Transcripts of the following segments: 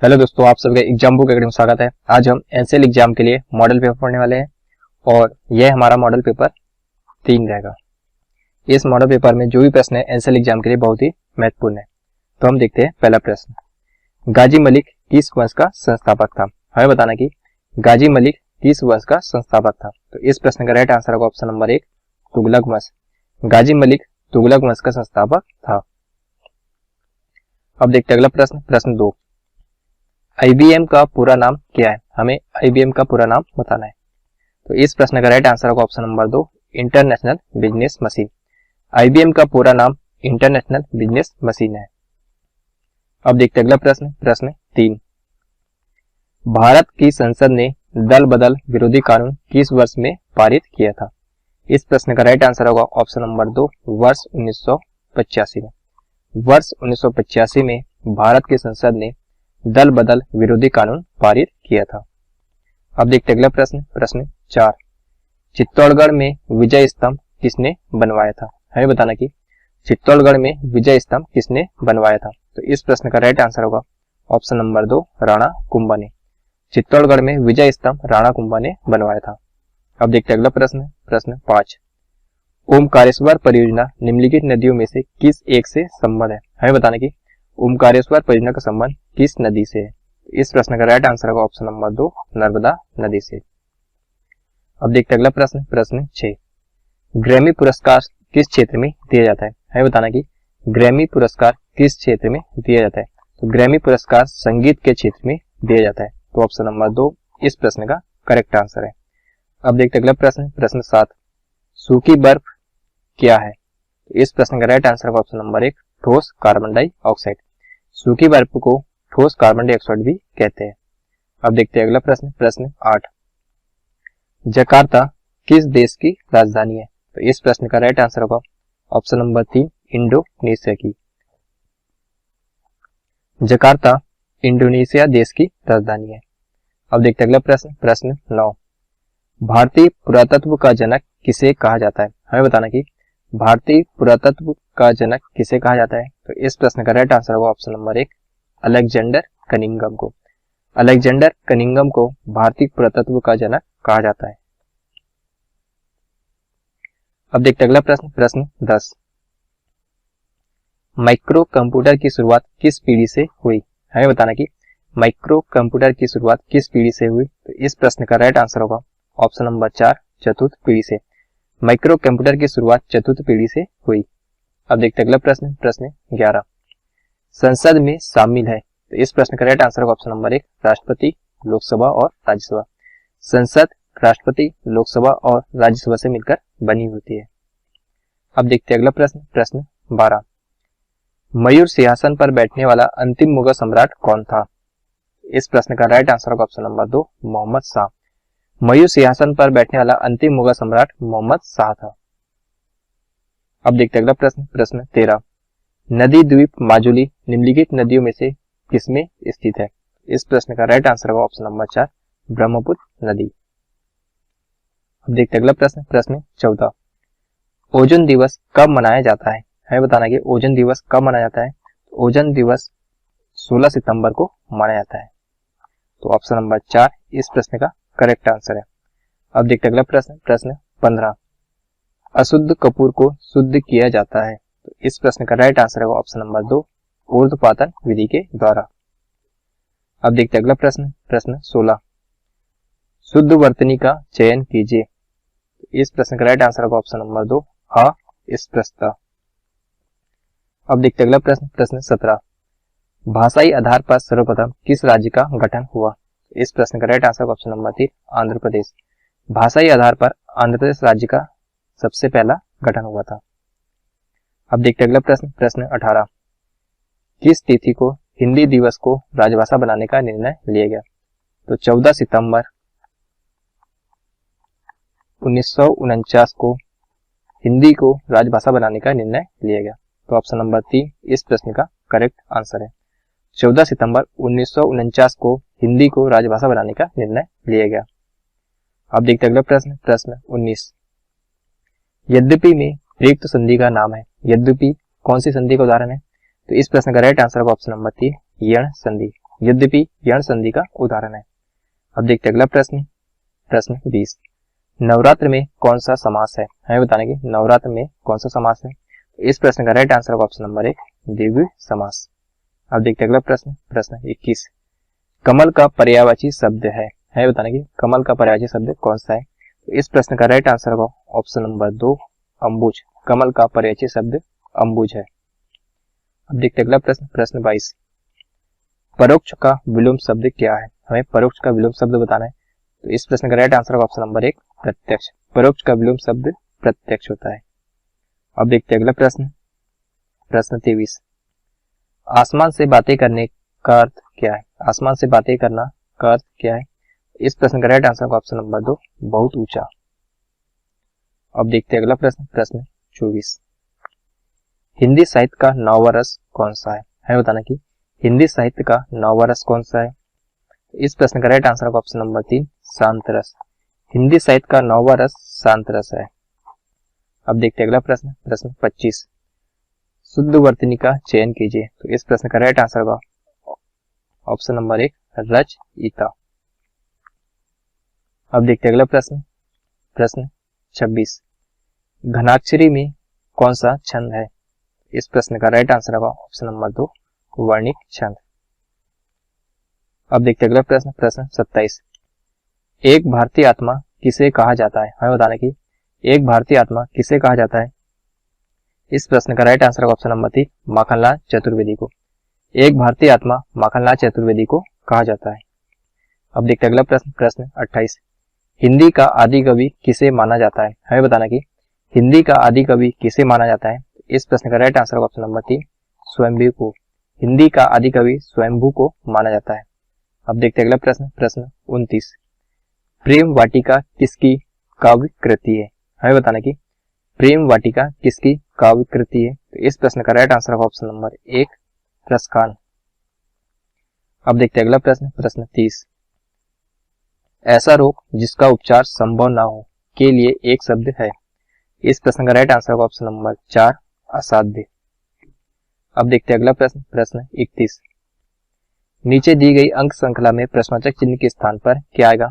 Hello दोस्तों, आप सबका एग्जाम बुक एकेडमी में स्वागत है। आज हम एनसीएल एग्जाम के लिए मॉडल पेपर पढ़ने वाले हैं और यह हमारा मॉडल पेपर 3 रहेगा। इस मॉडल पेपर में जो भी प्रश्न है एनसीएल एग्जाम के लिए बहुत ही महत्वपूर्ण है। तो हम देखते हैं पहला प्रश्न, गाजी मलिक किस वंश का संस्थापक था। हमें बताना कि गाजी मलिक किस वंश का संस्थापक था। तो इस प्रश्न का राइट आंसर होगा ऑप्शन नंबर 1, तुगलक वंश। गाजी मलिक तुगलक वंश का संस्थापक था। अब देखते हैं अगला प्रश्न, प्रश्न 2, आईबीएम का पूरा नाम क्या है। हमें आईबीएम का पूरा नाम बताना है। तो इस प्रश्न का राइट आंसर होगा option number 2, international business machine. IBM का पूरा नाम इंटरनेशनल बिजनेस मशीन है। अब देखते हैं अगला प्रश्न, प्रश्न 3, भारत की संसद ने दल बदल विरोधी कानून किस वर्ष में पारित किया था। इस प्रश्न का राइट आंसर होगा ऑप्शन नंबर 2, वर्ष 1985 में। वर्ष 1985 में भारत की संसद ने दल बदल विरोधी कानून पारित किया था। अब देखते अगला प्रश्न, प्रश्न 4, चित्तौड़गढ़ में विजय स्तंभ किसने बनवाया था। हमें बताना कि चित्तौड़गढ़ में विजय स्तंभ किसने बनवाया था। तो इस प्रश्न का राइट आंसर होगा ऑप्शन नंबर 2, राणा कुंभा ने। चित्तौड़गढ़ में विजय स्तंभ राणा कुंभा ने बनवाया था। अब देखते अगला प्रश्न, प्रश्न 5, ओमकारेश्वर परियोजना निम्नलिखित नदियों में से किस एक से संबद्ध है। हमें बताना कि ओमकारेश्वर परियोजना का संबंध किस नदी से है। इस प्रश्न का राइट आंसर होगा ऑप्शन नंबर 2, नर्मदा नदी से। अब देखते हैं अगला प्रश्न, प्रश्न 6, ग्रैमी पुरस्कार किस क्षेत्र में दिया जाता है। हमें बताना कि ग्रैमी पुरस्कार किस क्षेत्र में दिया जाता है। तो ग्रैमी पुरस्कार संगीत के क्षेत्र में दिया जाता है। तो ऑप्शन नंबर 2 इस प्रश्न का करेक्ट आंसर है। अब देखते हैं अगला प्रश्न, प्रश्न 7, सूखी बर्फ क्या है। तो इस प्रश्न का राइट आंसर होगा ऑप्शन नंबर 1, ठोस कार्बन डाइऑक्साइड। सूखी बर्फ को ठोस कार्बन डाइऑक्साइड भी कहते हैं। अब देखते हैं अगला प्रश्न, प्रश्न 8, जकार्ता किस देश की राजधानी है। तो इस प्रश्न का राइट आंसर होगा ऑप्शन नंबर 3, इंडोनेशिया की। जकार्ता इंडोनेशिया देश की राजधानी है। अब देखते हैं अगला प्रश्न, प्रश्न 9, भारतीय पुरातत्व का जनक किसे कहा जाता है। हमें बताना कि भारतीय पुरातत्व का जनक किसे कहा जाता है। तो इस प्रश्न का राइट आंसर होगा ऑप्शन नंबर 1, अलेक्जेंडर कनिंघम को। अलेक्जेंडर कनिंघम को भारतीय पुरातत्व का जनक कहा जाता है। अब देखते अगला प्रश्न, प्रश्न 10, माइक्रो कंप्यूटर की शुरुआत किस पीढ़ी से हुई। हमें बताना कि माइक्रो कंप्यूटर की शुरुआत किस पीढ़ी से हुई। तो इस प्रश्न का राइट आंसर होगा ऑप्शन नंबर 4, चतुर्थ पीढ़ी से। माइक्रो कंप्यूटर की शुरुआत चतुर्थ पीढ़ी से हुई। अब देखते अगला प्रश्न, प्रश्न 11, संसद में शामिल है। तो इस प्रश्न का राइट आंसर होगा ऑप्शन नंबर 1, राष्ट्रपति, लोकसभा और राज्यसभा। संसद राष्ट्रपति, लोकसभा और राज्यसभा से मिलकर बनी होती है। अब देखते हैं अगला प्रश्न, प्रश्न 12, मयूर सिंहासन पर बैठने वाला अंतिम मुगल सम्राट कौन था। इस प्रश्न का राइट आंसर होगा ऑप्शन नंबर 2, मोहम्मद शाह। मयूर सिंहासन पर बैठने वाला अंतिम मुगल सम्राट मोहम्मद शाह था। अब देखते हैं अगला प्रश्न, प्रश्न 13, नदी द्वीप माजुली निम्नलिखित नदियों में से किसमें स्थित है। इस प्रश्न का राइट आंसर होगा ऑप्शन नंबर 4, ब्रह्मपुत्र नदी। अब देखते हैं अगला प्रश्न, प्रश्न 14, ओजोन दिवस कब मनाया जाता है। हमें बताना कि ओजोन दिवस कब मनाया जाता है। ओजोन दिवस 16 सितंबर को मनाया जाता है। तो ऑप्शन नंबर 4 इस प्रश्न का करेक्ट आंसर है। अब देखते हैं अगला प्रश्न, प्रश्न 15, अशुद्ध कपूर को शुद्ध किया जाता है। तो इस प्रश्न का राइट आंसर होगा ऑप्शन नंबर 2, ऊर्ध्वपातन विधि के द्वारा। अब देखते हैं अगला प्रश्न, प्रश्न 16, शुद्ध वर्तनी का चयन कीजिए। तो इस प्रश्न का राइट आंसर होगा ऑप्शन नंबर 2, अस्पृश्यता। अब देखते हैं अगला प्रश्न, प्रश्न 17, भाषाई आधार पर सर्वप्रथम किस राज्य का गठन हुआ। इस प्रश्न का राइट आंसर होगा ऑप्शन नंबर 3, आंध्र प्रदेश। भाषाई आधार पर आंध्र प्रदेश राज्य का सबसे पहला गठन हुआ था। अब देखते हैं अगला प्रश्न, प्रश्न 18, किस तिथि को हिंदी दिवस को राजभाषा बनाने का निर्णय लिया गया। तो 14 सितंबर 1949 को हिंदी को राजभाषा बनाने का निर्णय लिया गया। तो ऑप्शन नंबर 3 इस प्रश्न का करेक्ट आंसर है। 14 सितंबर 1949 को हिंदी को राजभाषा बनाने का निर्णय लिया गया। अब देखते हैं अगला प्रश्न, प्रश्न 19, यद्यपि में प्रयुक्त संधि का नाम है। यद्यपि कौन सी संधि का उदाहरण है। तो इस प्रश्न का राइट आंसर होगा ऑप्शन नंबर 3, यण संधि। यद्यपि यण संधि का उदाहरण है। अब देखते हैं अगला प्रश्न, प्रश्न 20, नवरात्र में कौन सा समास है, हमें बताने की नवरात्र में कौन सा समास है। इस प्रश्न का राइट आंसर होगा ऑप्शन नंबर 1 द्विगु समास। अब देखते हैं अगला प्रश्न, प्रश्न 21, कमल का पर्यायवाची शब्द है, हमें बताने की कमल का पर्यायवाची शब्द कौन सा है। तो इस प्रश्न का राइट आंसर होगा ऑप्शन नंबर 2 अंबुज। कमल का पर्यायवाची शब्द अंबुज है। अब देखते हैं अगला प्रश्न, प्रश्न 22, परोक्ष का विलोम शब्द क्या है, हमें परोक्ष का विलोम शब्द बताना है। तो इस प्रश्न का राइट आंसर होगा ऑप्शन नंबर 1 प्रत्यक्ष। परोक्ष का विलोम शब्द प्रत्यक्ष होता है। अब देखते हैं अगला प्रश्न, प्रश्न 23, आसमान से बातें करने का अर्थ क्या है, आसमान से बातें करना का अर्थ क्या है। इस प्रश्न का राइट आंसर होगा ऑप्शन नंबर 2 बहुत ऊंचा। अब देखते हैं अगला प्रश्न, प्रश्न 24, हिंदी साहित्य का नौवां रस कौन सा है, हमें बताना कि हिंदी साहित्य का नौवां रस कौन सा है। इस प्रश्न का राइट आंसर होगा ऑप्शन नंबर 3 शांत रस। हिंदी साहित्य का नौवां रस शांत रस है। अब देखते हैं अगला प्रश्न, प्रश्न 25, शुद्ध वर्तनी का चयन कीजिए। तो इस प्रश्न का राइट आंसर होगा ऑप्शन नंबर 1 रचयिता। अब देखते हैं अगला प्रश्न, प्रश्न 26, घनाक्षरी में कौन सा छंद है। इस प्रश्न का राइट आंसर होगा ऑप्शन नंबर 2 वर्णिक छंद। अब देखते हैं अगला प्रश्न, प्रश्न 27, एक भारतीय आत्मा किसे कहा जाता है, हमें बताना कि एक भारतीय आत्मा किसे कहा जाता है। इस प्रश्न का राइट आंसर होगा ऑप्शन नंबर 3 माखनलाल चतुर्वेदी को। एक भारतीय आत्मा माखनलाल चतुर्वेदी को कहा जाता है। अब देखते हैं अगला प्रश्न, प्रश्न 28, हिंदी का आदि कवि किसे माना जाता है, हमें बताना कि हिंदी का आदि कवि किसे माना जाता है। इस प्रश्न का राइट आंसर होगा ऑप्शन नंबर 3 स्वयंभू को। हिंदी का आदि कवि स्वयंभू को माना जाता है। अब देखते हैं अगला प्रश्न, प्रश्न 29, प्रेम वाटिका किसकी काव्य कृति है, हमें बताना कि प्रेम वाटिका किसकी काव्य कृति है। तो इस प्रश्न का राइट आंसर होगा ऑप्शन नंबर 1 रसखान। अब देखते हैं अगला प्रश्न, प्रश्न 30, ऐसा रोग जिसका उपचार संभव ना हो के लिए एक शब्द है। इस प्रश्न का राइट आंसर होगा ऑप्शन नंबर 4 असाध्य। अब देखते हैं अगला प्रश्न, प्रश्न 31, नीचे दी गई अंक श्रृंखला में प्रश्नवाचक चिन्ह के स्थान पर क्या आएगा।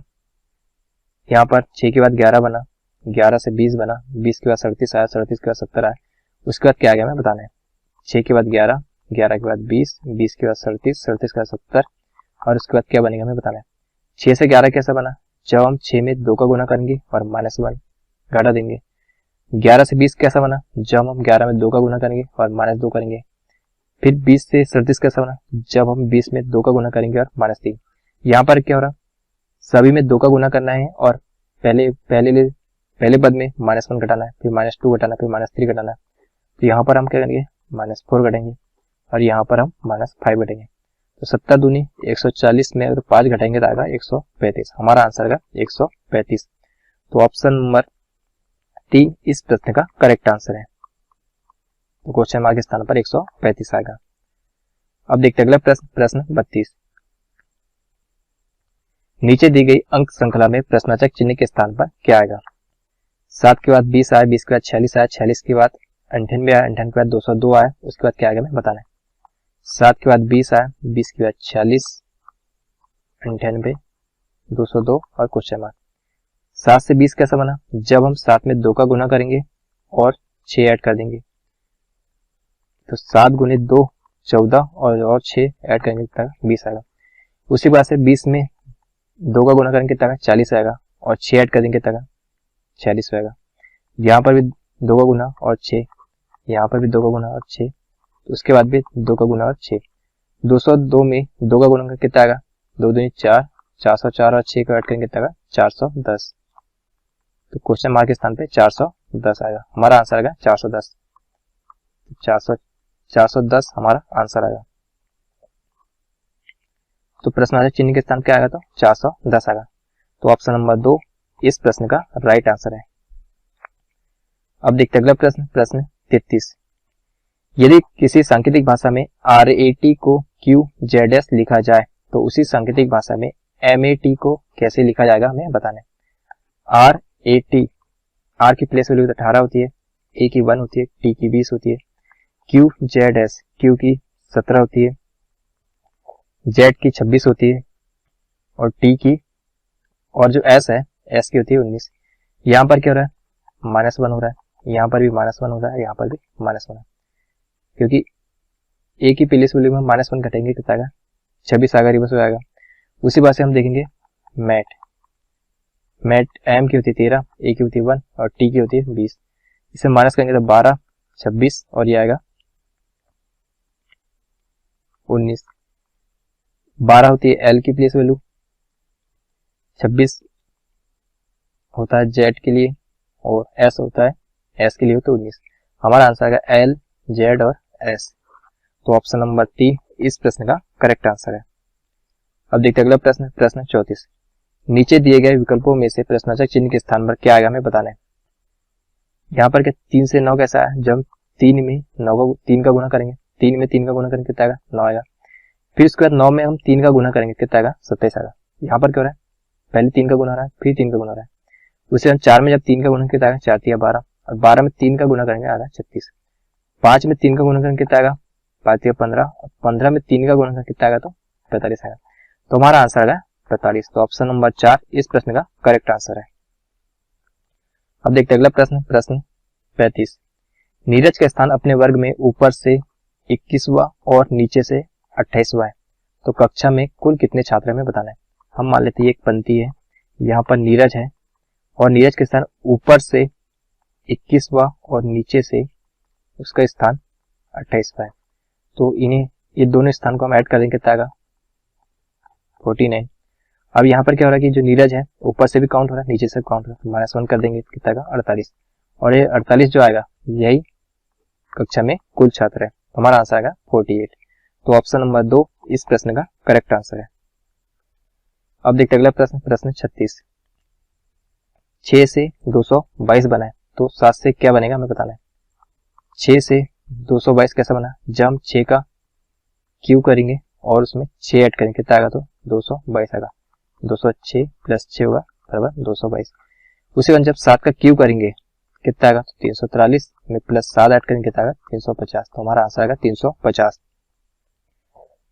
यहाँ पर 6 के बाद 11 बना, 11 से 20 बना, 20 के बाद 37 आया, 37 के बाद 70 आया, उसके बाद क्या आ गया हमें बताना है। 6 के बाद 11, 11 के बाद 20, 20 के बाद 37, 37 के बाद 70 और उसके बाद क्या बनेगा हमें बताना है। 6 से 11 कैसा बना, जब हम 6 में 2 का गुना करेंगे और -1 घटा देंगे। 11 से 20 कैसा बना, जब हम 11 में 2 का गुना करेंगे और -2 करेंगे। फिर 20 से 37 कैसा बना, जब हम 20 में 2 का गुना करेंगे और -3। यहाँ पर क्या हो रहा, सभी में 2 का गुना करना है और पहले पद में -1 घटाना है, फिर -2 घटाना है, फिर -3 घटाना है। तो यहाँ पर हम क्या करेंगे -4 घटेंगे और यहाँ पर हम -5 घटेंगे। तो 70 दूनी 140 में अगर 5 घटाएंगे तो आएगा 135। हमारा आंसर आएगा 135। तो ऑप्शन नंबर 3 इस प्रश्न का करेक्ट आंसर है। तो क्वेश्चन मार्क के स्थान पर 135 आएगा। अब देखते हैं अगला प्रश्न, प्रश्न 32, नीचे दी गई अंक श्रृंखला में प्रश्नवाचक चिन्ह के स्थान पर क्या आएगा। 7 के बाद 20 आया, 20 के बाद 46 आया, 46 के बाद 98 आया, 98 के बाद 202 आया, उसके बाद क्या आएगा हमें बताना है। 7 के बाद 20 आया, 20 के बाद 46, 98, 202 और क्वेश्चन मार्क। 7 से 20 कैसा बना, जब हम 7 में 2 का गुना करेंगे और 6 ऐड कर देंगे। तो 7 गुने 2 14 और 6 ऐड करेंगे तक 20 आएगा। उसी बात से 20 में 2 का गुना करेंगे तक 40 आएगा और 6 ऐड कर देंगे तक 46 आएगा। यहाँ पर भी 2 का गुना और 6, यहाँ पर भी 2 का गुना और 6, तो उसके बाद भी 2 का गुना और 6। 202 में 2 का गुना कितना आएगा, 2 दूनी 4, 404 और 6 को ऐड करेंगे तक 410। तो क्वेश्चन मार्क के स्थान पे 410 आएगा। हमारा आंसर आएगा 410। 410 हमारा आंसर आएगा। तो प्रश्नवाचक चिन्ह के स्थान क्या आएगा, तो 410 आएगा। तो ऑप्शन नंबर 2 इस प्रश्न का राइट आंसर है। अब देखते अगला प्रश्न, प्रश्न 33, यदि किसी सांकेतिक भाषा में RAT को QZ लिखा जाए तो उसी सांकेतिक भाषा में MAT को कैसे लिखा जाएगा हमें बताना है। RAT, R की प्लेस वैल्यू 18 होती है, A की 1 होती है, T की 20 होती है, QZ, Q की 17 होती है, जेड की 26 होती है और टी की, और जो एस है एस की होती है 19। यहाँ पर क्या हो रहा है, -1 हो रहा है, यहाँ पर भी -1 हो रहा है, यहाँ पर भी -1 है, क्योंकि ए की प्लेस वैल्यू में -1 घटेंगे कितना आएगा, 26 आएगा, रिवर्स हो जाएगा। उसी बात से हम देखेंगे मैट एम की होती है 13, ए की होती है 1 और टी की होती है 20। इसे माइनस करेंगे तो 12, 26 और ये आएगा 19। 12 होती है एल की प्लेस वैल्यू, 26 होता है जेड के लिए और एस होता है एस के लिए होता है 19। हमारा आंसर आएगा एल, जेड और एस। तो ऑप्शन नंबर 3 इस प्रश्न का करेक्ट आंसर है। अब देखते हैं अगला प्रश्न, प्रश्न 34। नीचे दिए गए विकल्पों में से प्रश्नवाचक चिन्ह के स्थान पर क्या आएगा हमें बताना है। यहाँ पर क्या 3 से 9 कैसा है, जब हम 3 में 9 का 3 का गुणा करेंगे, 3 में 3 का गुणा करेंगे कितना आएगा, 9 आएगा। फिर उसके बाद 9 में हम 3 का गुणा करेंगे कितना आएगा, 27 आएगा। यहाँ पर क्या हो रहा है, पहले 3 का गुणा हो रहा है, फिर 3 का गुणा हो रहा है। उसे हम 4 में जब 3 का गुणा कितना आएगा, 4 3 12, और 12 में 3 का गुणा करेंगे आएगा 36। 5 में 3 का गुणा करेंगे कितना आएगा, 5 3 15, और 15 में 3 का गुणा करेंगे कितना आएगा, तो 45 आएगा। तो हमारा आंसर आएगा 45। तो ऑप्शन नंबर 4 इस प्रश्न का करेक्ट आंसर है। अब देखते हैं अगला प्रश्न, प्रश्न 35। नीरज का स्थान अपने वर्ग में ऊपर से 21वां और नीचे से 28वां है, तो कक्षा में कुल कितने छात्र हमें बताना है। हम मान लेते हैं एक पंक्ति है, यहाँ पर नीरज है और नीरज के स्थान ऊपर से 21वां और नीचे से उसका स्थान 28वां है, तो इन्हें ये दोनों स्थान को हम ऐड कर देंगे कितना आएगा, 49। अब यहाँ पर क्या हो रहा है कि जो नीरज है ऊपर से भी काउंट हो रहा है, नीचे से काउंट हो रहा है, -1 कर देंगे कितना आएगा, 48। और ये 48 जो आएगा यही कक्षा में कुल छात्र है, हमारा आंसर आएगा 48। तो ऑप्शन नंबर 2 इस प्रश्न का करेक्ट आंसर है। अब देखते हैं अगला प्रश्न, प्रश्न 36। 6 से 222 बना है, तो 7 से क्या बनेगा हमें बताना है। 6 से 222 कैसा बना, जब हम 6 का क्यू करेंगे और उसमें 6 ऐड करेंगे कितना आएगा, तो 222 आएगा। 206 प्लस 6 होगा बराबर 222। उसी बाद जब 7 का क्यू करेंगे कितना आएगा, तो 343 में प्लस 7 ऐड करेंगे कितना आएगा, 350। तो हमारा आंसर आएगा 350।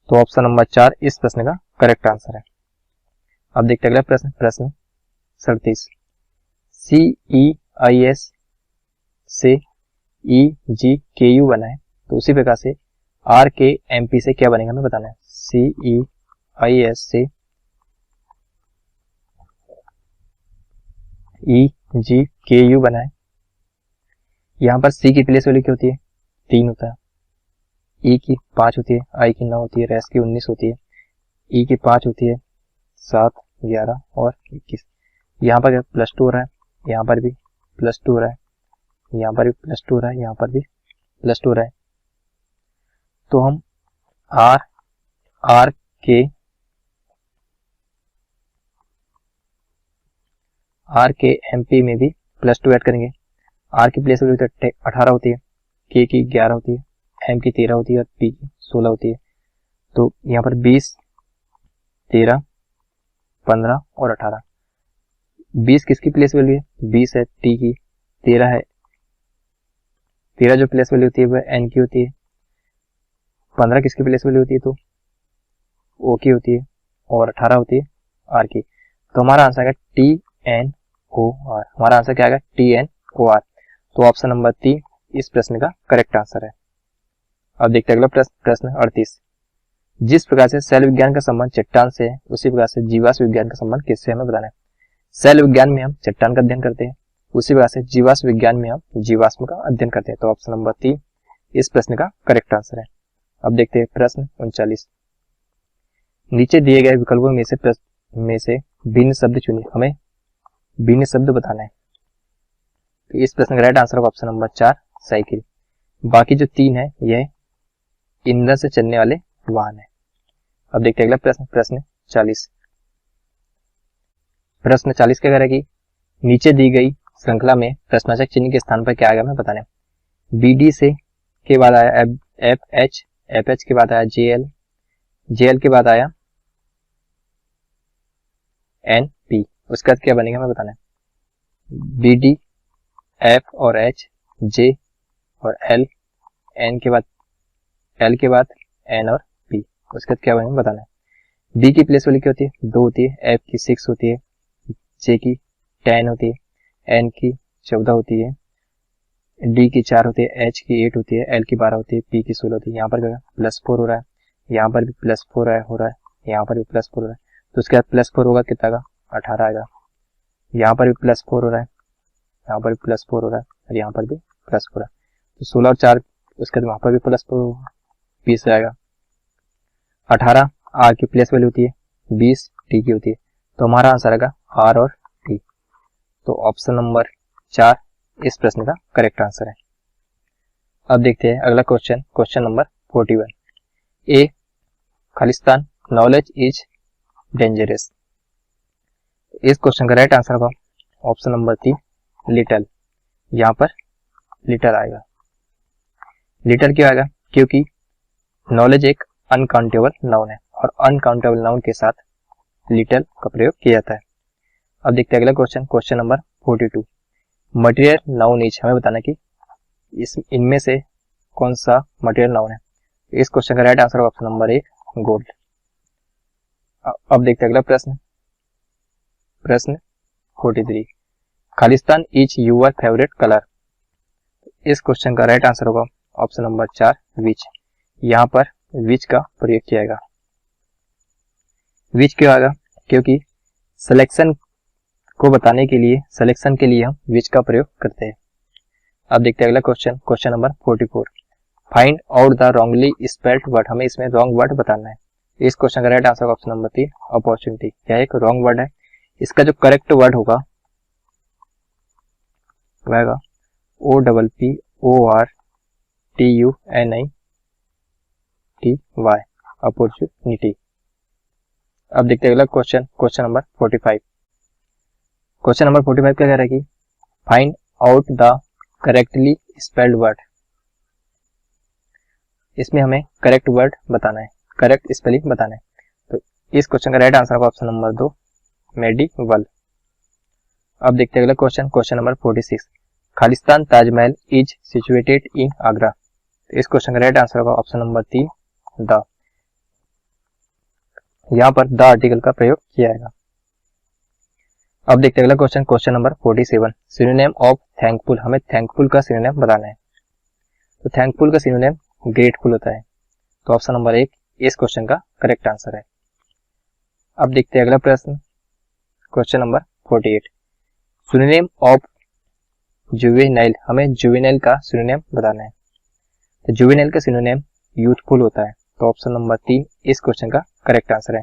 तो ऑप्शन नंबर 4 इस प्रश्न का करेक्ट आंसर है। अब देखते हैं अगला प्रश्न, प्रश्न 37। CEIS से EGKU बना है, तो उसी प्रकार से RKMP से क्या बनेगा हमें बताना है। CEIS से EGKU बना है, यहाँ पर C की प्लेस वैल्यू क्या होती है, 3 होता है, E की 5 होती है, I की 9 होती है, S की 19 होती है, E की 5 होती है, 7 11 और 21। यहाँ पर +2 हो रहा है, यहाँ पर भी +2 हो रहा है, यहाँ पर भी +2 हो रहा है, यहाँ पर भी +2 हो रहा है। तो हम RKMP में भी +2 ऐड करेंगे। R की प्लेस वैल्यू 18 होती है, K की 11 होती है, M की 13 होती है और P की 16 होती है। तो यहाँ पर 20 13 15 और 18। 20 किसकी प्लेस वैल्यू है, 20 है T की, 13 है, 13 जो प्लेस वैल्यू होती है वह N की होती है, 15 किसकी प्लेस वैल्यू होती है, तो O की होती है, और 18 होती है R की। तो हमारा आंसर आएगा TNOR। हमारा आंसर क्या आएगा, TNOR। तो ऑप्शन नंबर 3 इस प्रश्न का करेक्ट आंसर है। अब देखते हैं अगला प्रश्न, प्रश्न 38। जिस प्रकार से सेल विज्ञान का संबंध चट्टान से है, उसी प्रकार से जीवाश्म विज्ञान का संबंध किससे हमें बताना है। सेल विज्ञान में हम चट्टान का अध्ययन करते हैं, उसी प्रकार से जीवाश्म विज्ञान में हम जीवाश्म का अध्ययन करते हैं। तो ऑप्शन नंबर 3 इस प्रश्न का करेक्ट आंसर है। अब देखते हैं प्रश्न 39। नीचे दिए गए विकल्पों में से भिन्न शब्द चुनिए, हमें भिन्न शब्द बताना है। तो इस प्रश्न का राइट आंसर होगा ऑप्शन नंबर 4 साइकिल। बाकी जो 3 है यह ईंधन से चलने वाले वाहन है। अब देखते हैं अगला प्रश्न, प्रश्न 40। प्रश्न 40 क्या करेगी, नीचे दी गई श्रृंखला में प्रश्नवाचक चिन्ह के स्थान पर क्या आएगा हमें बताना है। BD से के बाद आया FH, FH के बाद आया JL, JL के बाद आया NP, उसके बाद क्या बनेगा हमें बताना है। BD, F और H, J और L, N के बाद L के बाद N और P, उसके बाद क्या बनेगा बताना है। बी की प्लेस वैल्यू क्या होती है 2 होती है, एफ की 6 होती है, जे की 10 होती है, एन की 14 होती है, डी की 4 होती है, एच की 8 होती है, एल की 12 होती है, पी की 16 होती है। यहाँ पर क्या +4 हो रहा है, यहाँ पर भी +4 हो रहा है, यहाँ पर भी +4 हो रहा है, तो उसके बाद +4 होगा कितना का 18 आएगा। यहाँ पर भी +4 हो रहा है, यहाँ पर भी +4 हो रहा है, और यहाँ पर भी +4 है, तो 16 और 4 उसके बाद वहाँ पर भी +4 होगा, 20 आएगा। 18 आर की प्लेस वैल्यू होती है, 20 टी की होती है, तो हमारा आंसर आएगा आर और टी। तो ऑप्शन नंबर 4 इस प्रश्न का करेक्ट आंसर है। अब देखते हैं अगला question, question number 41। A Khalistan knowledge is dangerous. इस क्वेश्चन का राइट आंसर होगा ऑप्शन नंबर 3 लिटल। यहाँ पर लिटल आएगा। लिटल क्यों आएगा? क्योंकि नॉलेज एक अनकाउंटेबल नाउन है और अनकाउंटेबल नाउन के साथ लिटल का प्रयोग किया जाता है। अब देखते हैं अगला question, question number 42। Material noun is, हमें बताना कि इनमें से कौन सा मटेरियल नाउन है। इस क्वेश्चन का राइट आंसर होगा ऑप्शन नंबर 1 गोल्ड। अब देखते हैं अगला प्रश्न, प्रश्न 43। Khalistan is your favourite colour. इस क्वेश्चन का राइट आंसर होगा ऑप्शन नंबर 4 विच। यहाँ पर विच का प्रयोग किया जाएगा। विच क्यों आएगा? क्योंकि सिलेक्शन को बताने के लिए, सिलेक्शन के लिए हम विच का प्रयोग करते हैं। अब देखते हैं अगला question, question number 44। Find out the wrongly spelled word. हमें इसमें रॉन्ग वर्ड बताना है। इस क्वेश्चन का right answer option number 3 opportunity. यह एक रॉन्ग वर्ड है, इसका जो करेक्ट वर्ड होगा वह OPPORTUNITY अपॉर्चुनिटी। अब देखते हैं अगला question, question number 45। Question number 45 क्या कह रहा है कि find out the correctly spelled word. इसमें हमें करेक्ट वर्ड बताना है, करेक्ट स्पेलिंग बताना है। तो इस क्वेश्चन का राइट आंसर होगा ऑप्शन नंबर 2 मेडिवल। अब देखते हैं अगला question, question number 46। Khalistan Taj Mahal is situated in Agra. तो इस क्वेश्चन का राइट आंसर होगा ऑप्शन नंबर 3 द। यहाँ पर द आर्टिकल का प्रयोग किया जाएगा। अब देखते हैं अगला question, question number 47। Synonym of thankful. हमें थैंकफुल का सिनोनिम बताना है। तो थैंकफुल का सिनोनिम ग्रेटफुल होता है, तो ऑप्शन नंबर 1 इस क्वेश्चन का करेक्ट आंसर है। अब देखते हैं अगला प्रश्न, question number 48। Synonym of juvenile. हमें जुवेनाइल का सिनोनिम बताना है। तो जुवेनाइल का सिनोनिम यूथफुल होता है, तो ऑप्शन नंबर 3 इस क्वेश्चन का करेक्ट आंसर है।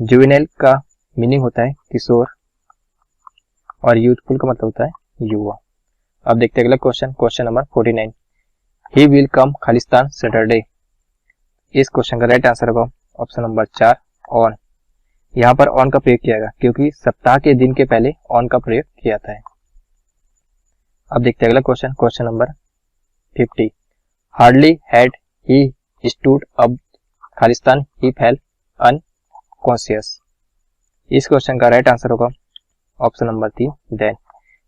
जुवेनाइल का मीनिंग होता है किशोर और यूथफुल का मतलब होता है युवा। अब देखते हैं अगला question, question number 49। He will come Khalistan Saturday. इस क्वेश्चन का राइट आंसर होगा ऑप्शन नंबर 4 ऑन। यहाँ पर ऑन का प्रयोग किया जाएगा क्योंकि सप्ताह के दिन के पहले ऑन का प्रयोग किया जाता है। अब देखते हैं अगला question, question number 50। Hardly had he stood up Khalistan he fail unconscious. इस क्वेश्चन का राइट आंसर होगा ऑप्शन नंबर 3 देन।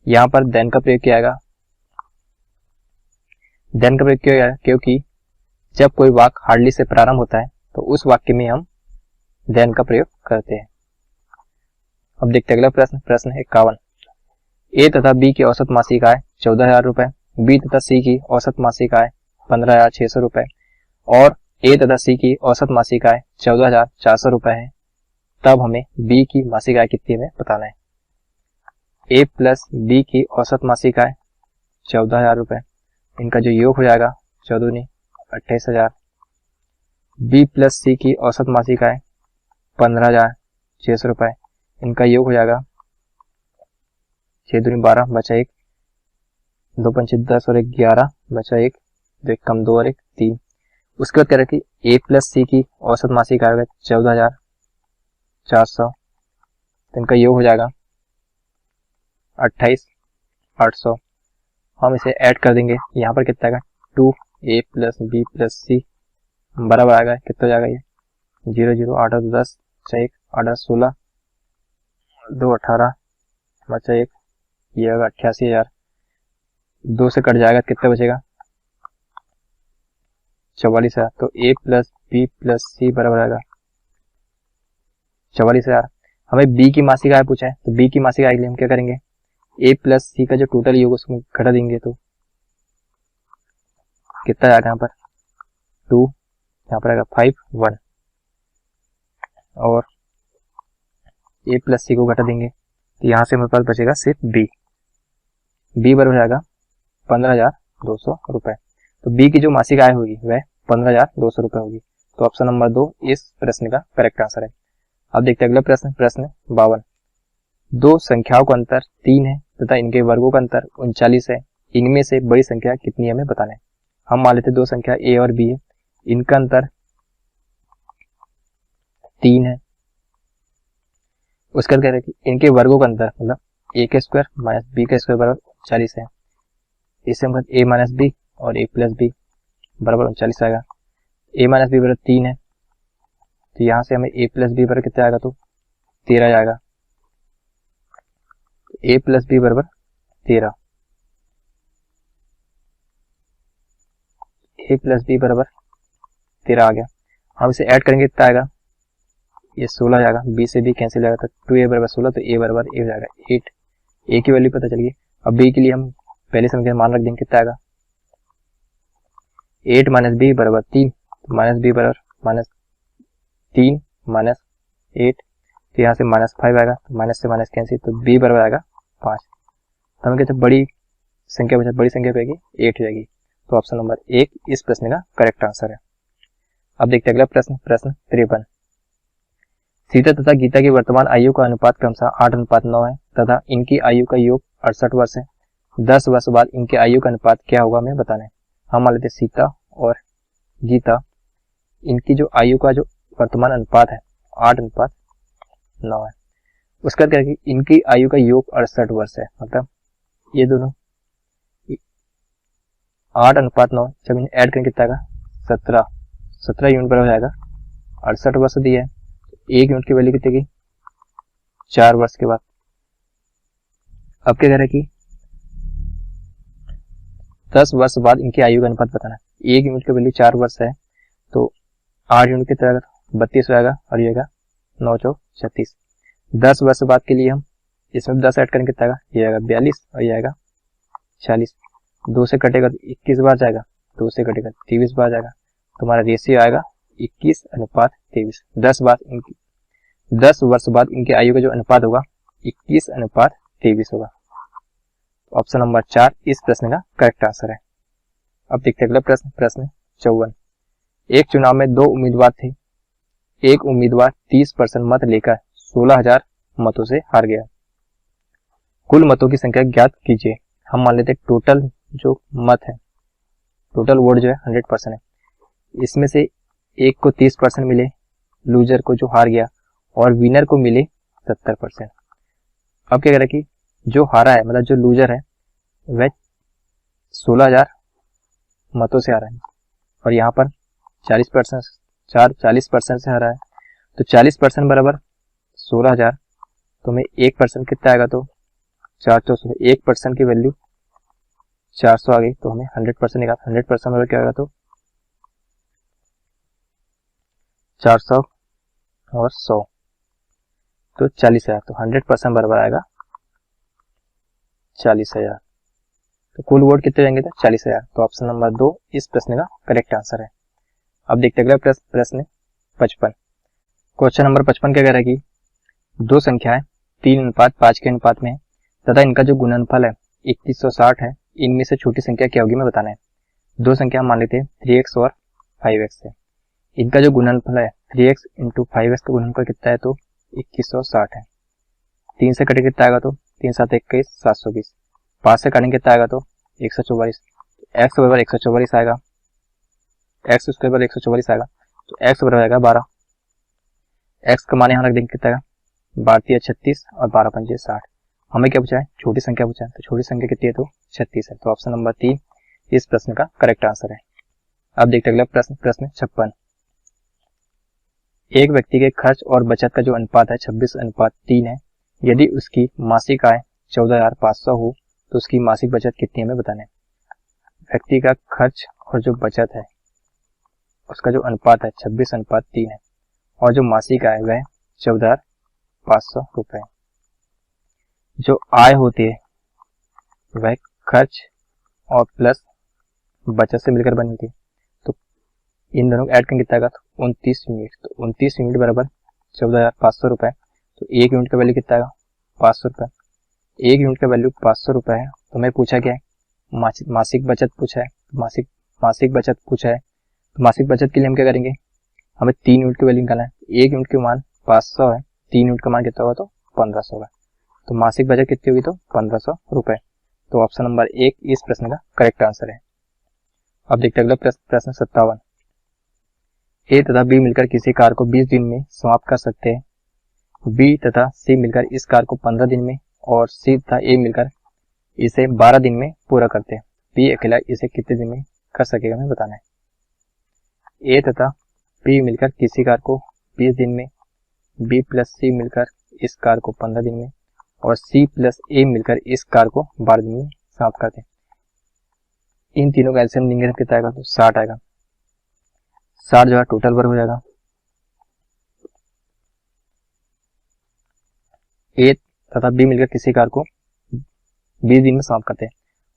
यहाँ पर देन का प्रयोग किया जाएगा। देन का प्रयोग किया जाएगा क्योंकि जब कोई वाक्य हार्डली से प्रारंभ होता है तो उस वाक्य में हम देन का प्रयोग करते हैं। अब देखते हैं अगला प्रश्न, प्रश्न 51। ए तथा बी की औसत मासिक आय 14,000 रुपए, बी तथा सी की औसत मासिक आय 15,600 रुपए और ए तथा सी की औसत मासिक आय 14,400 रुपए है। तब हमें बी की मासिक आय कितनी हमें बताना है। ए प्लस बी की औसत मासिक आय 14,000 रुपए, इनका जो योग हो जाएगा 14 दूनी 28,000। बी प्लस सी की औसत मासिक आय 15,600 रुपए, इनका योग हो जाएगा 6 दूनी 12 बचा 1, 2 पंचे 10 और 1 11 बचा 1, 2 कम 2 और 1 3। उसके बाद कह रहे कि ए प्लस सी की औसत मासिक आय 14,400, तो इनका योग हो जाएगा 28,800। हम इसे ऐड कर देंगे, यहाँ पर कितना आएगा 2a प्लस बी प्लस सी बराबर आएगा कितना हो जाएगा ये 0 0 8 और 10 बचा 1 8 16 2 18 बचा 1, ये होगा 88,000। 2 से कट जाएगा कितना बचेगा 44,000। तो a प्लस बी प्लस सी बराबर आएगा 44,000। हमें बी की मासिक आय पूछा है, तो बी की मासिक आय के लिए हम क्या करेंगे, ए प्लस सी का जो टोटल योग उसको घटा देंगे, तो कितना आएगा यहाँ पर 2, यहाँ पर आएगा 5 1, और ए प्लस सी को घटा देंगे, तो यहाँ से हमारे पास बचेगा सिर्फ बी। बी बराबर आएगा 15,200 रुपए। तो बी की जो मासिक आय होगी वह 15,200 रुपए होगी। तो ऑप्शन नंबर 2 इस प्रश्न का करेक्ट आंसर है। अब देखते हैं अगला प्रश्न, प्रश्न 52। दो संख्याओं का अंतर 3 है तथा इनके वर्गों का अंतर 39 है, इनमें से बड़ी संख्या कितनी हमें बताना है। हम मान लेते दो संख्या ए और बी है, इनका अंतर 3 है, उसका कह रहे हैं कि इनके वर्गों का अंतर मतलब ए के स्क्वायर माइनस बी का स्क्वायर बराबर 39 है। इससे हम ए माइनस बी और ए प्लस बी बराबर 39 आएगा। ए माइनस बी बराबर 3 है, तो यहाँ से हमें ए प्लस बी बराबर कितना आएगा, तो 13 आएगा। ए प्लस बी बराबर 13, ए प्लस बी बराबर 13 आ गया। हम इसे ऐड करेंगे कितना आएगा, ये 16 जाएगा, बी से बी कैंसिल जाएगा, तो 2a बराबर 16, तो a बराबर a हो जाएगा 8। a की वैल्यू पता चल गई। अब b के लिए हम पहले संख्या मान रख देंगे, कितना आएगा 8 माइनस बी बराबर 3, माइनस बी बराबर माइनस 3 माइनस 8, तो यहाँ से माइनस 5 आएगा, तो माइनस से माइनस कैंसिल, तो b बराबर आएगा 5। तो हमें कहते बड़ी संख्या बचा, बड़ी संख्या पेगी 8 हो जाएगी। तो ऑप्शन नंबर 1 इस प्रश्न का करेक्ट आंसर है। अब देखते हैं अगला प्रश्न, प्रश्न 53। सीता तथा गीता की वर्तमान आयु का अनुपात क्रमशः 8:9 है तथा इनकी आयु का योग 68 वर्ष है। 10 वर्ष बाद इनकी आयु का अनुपात क्या होगा हमें बताना है। हम मान लेते सीता और गीता, इनकी जो आयु का जो वर्तमान अनुपात है 8:9 है। उसका क्या है कि इनकी आयु का योग 68 वर्ष है, मतलब ये दोनों 8:9, जब इन्हें ऐड करेंगे कितना आएगा 17 यूनिट बराबर जाएगा 68 वर्ष दिया है। एक यूनिट की वैल्यू कितनी की 4 वर्ष के बाद। अब क्या कह रहा है कि 10 वर्ष बाद इनकी आयु का अनुपात बताना है। एक यूनिट की वैल्यू 4 वर्ष है, तो 8 यूनिट कितना आएगा 32 हो जाएगा, और ये आएगा 9 चौक 36। 10 वर्ष बाद के लिए हम इसमें 10 ऐड करेंगे कितना आएगा, ये आएगा 42 और ये आएगा 40। 2 से कटेगा तो 21 बार जाएगा, 2 से कटेगा 23 बार जाएगा, तो हमारा रेशियो आएगा 21:23। 10 वर्ष बाद इनके आयु का जो अनुपात होगा 21:23 होगा। ऑप्शन नंबर 4 इस प्रश्न का करेक्ट आंसर है। अब देखते हैं अगला प्रश्न, प्रश्न 54। एक चुनाव में 2 उम्मीदवार थे, एक उम्मीदवार 30% मत लेकर 16,000 मतों से हार गया। कुल मतों की संख्या ज्ञात कीजिए। हम मान लेते टोटल जो मत है, टोटल वोट जो है 100% है, इसमें से एक को 30% मिले, लूजर को जो हार गया, और विनर को मिले 70%। अब क्या कह रहा है कि जो हारा है मतलब जो लूजर है वह 16,000 मतों से हारा है, और यहाँ पर 40% से हारा है, तो 40% बराबर 16,000, तो हमें 1% कितना आएगा, तो 400। 1% की वैल्यू 400 आ गई, तो हमें 100% निकाल, 100% बराबर क्या आएगा, तो 400 और 100, तो 40,000, तो 100% बराबर आएगा 40,000। तो कुल वोट कितने जाएंगे, तो 40,000। तो ऑप्शन नंबर 2 इस प्रश्न का करेक्ट आंसर है। अब देखते हैं अगला प्रश्न 55। क्वेश्चन नंबर 55 क्या कह रहा है कि दो संख्याएं 3:5 के अनुपात में है तथा इनका जो गुणनफल है 2160 है, इनमें से छोटी संख्या क्या होगी हमें बताना है। दो संख्या मान लेते हैं 3x और 5x है, इनका जो गुणनफल है 3x इंटू 5x का गुणनफल कितना है, तो 2160 है। 3 से कटे कितना आएगा, तो 3 7 21 720। 5 से काटेंगे कितना आएगा, तो 144। x बराबर 144 आएगा, x स्क्वायर बराबर 144 आएगा, तो x बराबर आएगा 12। x का मान यहाँ रख देंगे कितना आएगा, 12 36 और 12 पंजे 60। हमें क्या पूछा है, छोटी संख्या पूछा है, तो छोटी संख्या कितनी है, तो 36 है। तो ऑप्शन नंबर 3 इस प्रश्न का करेक्ट आंसर है। अब देखते हैं अगला प्रश्न, प्रश्न 56। एक व्यक्ति के खर्च और बचत का जो अनुपात है 26:3 है। यदि उसकी मासिक आय 14,500 हो तो उसकी मासिक बचत कितनी हमें बताना है। व्यक्ति का खर्च और जो बचत है उसका जो अनुपात है 26:3 है, और जो मासिक आय वह 14,500 रुपए। जो आय होती है वह खर्च और प्लस बचत से मिलकर बनी होती है। तो इन दोनों को ऐड करके कितना आएगा, तो 29 यूनिट। तो 29 यूनिट बराबर 14,500 रुपए। तो एक यूनिट का वैल्यू कितना आएगा, 500 रुपए। एक यूनिट का वैल्यू 500 रुपए है। तो हमें पूछा क्या है, मासिक बचत पूछा है। मासिक बचत पूछा है। तो मासिक बचत के लिए हम क्या करेंगे, हमें 3 यूनिट की वैल्यू निकालना है। एक यूनिट के मान 500 है, 3 यूनिट का मान कितना होगा, तो 1500 होगा। तो मासिक बचत कितनी होगी, तो 1500 रुपए। तो ऑप्शन नंबर 1 इस प्रश्न का करेक्ट आंसर है। अब देखते हैं अगला प्रश्न 57। ए तथा बी मिलकर किसी कार्य को 20 दिन में समाप्त कर सकते हैं। बी तथा सी मिलकर इस कार्य को 15 दिन में और सी तथा ए मिलकर इसे 12 दिन में पूरा करते हैं। बी अकेला इसे कितने दिन में कर सकेगा, हमें बताना है। ए तथा बी मिलकर किसी कार्य को 20 दिन में, बी प्लस सी मिलकर इस कार्य को 15 दिन में और सी प्लस ए मिलकर इस कार्य को 12 दिन में समाप्त करते हैं। इन तीनों का एलसीएम लेंगे तो कितना आएगा, तो 60 आएगा। 60 जो है टोटल वर्क हो जाएगा। ए तथा बी मिलकर किसी कार्य को 20 दिन में समाप्त करते हैं।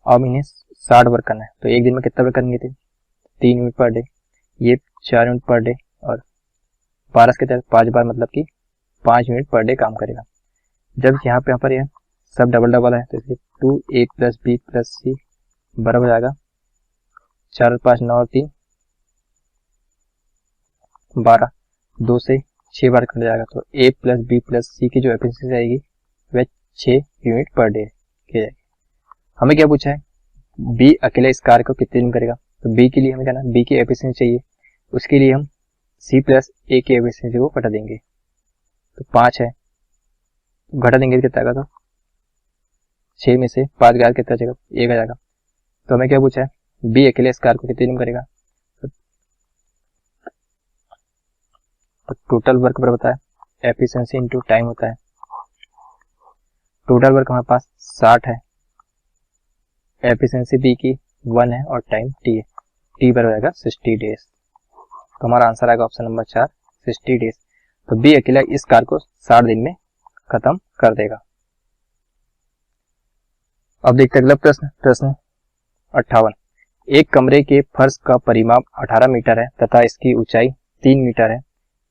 अब इन्हें 60 वर्क करना है। तो एक दिन में कितना वर्क करेंगे थे, 3 यूनिट पर डे, ये 4 यूनिट पर डे और 12 के तहत 5 बार, मतलब कि 5 यूनिट पर डे काम करेगा। जब यहाँ पर यह सब डबल डबल है तो इसलिए 2a प्लस बी प्लस सी बराबर हो जाएगा 4 और 5 9 और 3 12, 2 से 6 बार कट जाएगा। तो a प्लस बी प्लस सी की जो एफिशिएंसी आएगी वह 6 यूनिट पर डे की जाएगी। हमें क्या पूछा है, बी अकेले इस कार्य को कितने दिन करेगा। तो बी के लिए हमें कहना बी की एफिशिएंसी चाहिए। उसके लिए हम सी प्लस ए की एफिशिएंसी को घटा देंगे। तो 5 है, घटा देंगे कितना आएगा, तो 6 में से 5 गया कितना जाएगा, 1 आ जाएगा। तो हमें क्या पूछा है, बी अकेले इस कार्य को कितने दिन करेगा। तो टोटल वर्क पर बताया एफिशिएंसी इनटू टाइम होता है। टोटल वर्क हमारे पास 60 है, एफिशिएंसी बी की 1 है और टाइम टी है। टी बराबर आएगा 60 डेज। तो हमारा आंसर आएगा ऑप्शन नंबर 4 60 डेज। तो बी अकेला इस कार्य को 60 दिन में खत्म कर देगा। अब देखते हैं अगला प्रश्न 58। एक कमरे के फर्श का परिमाप 18 मीटर है तथा इसकी ऊंचाई 3 मीटर है।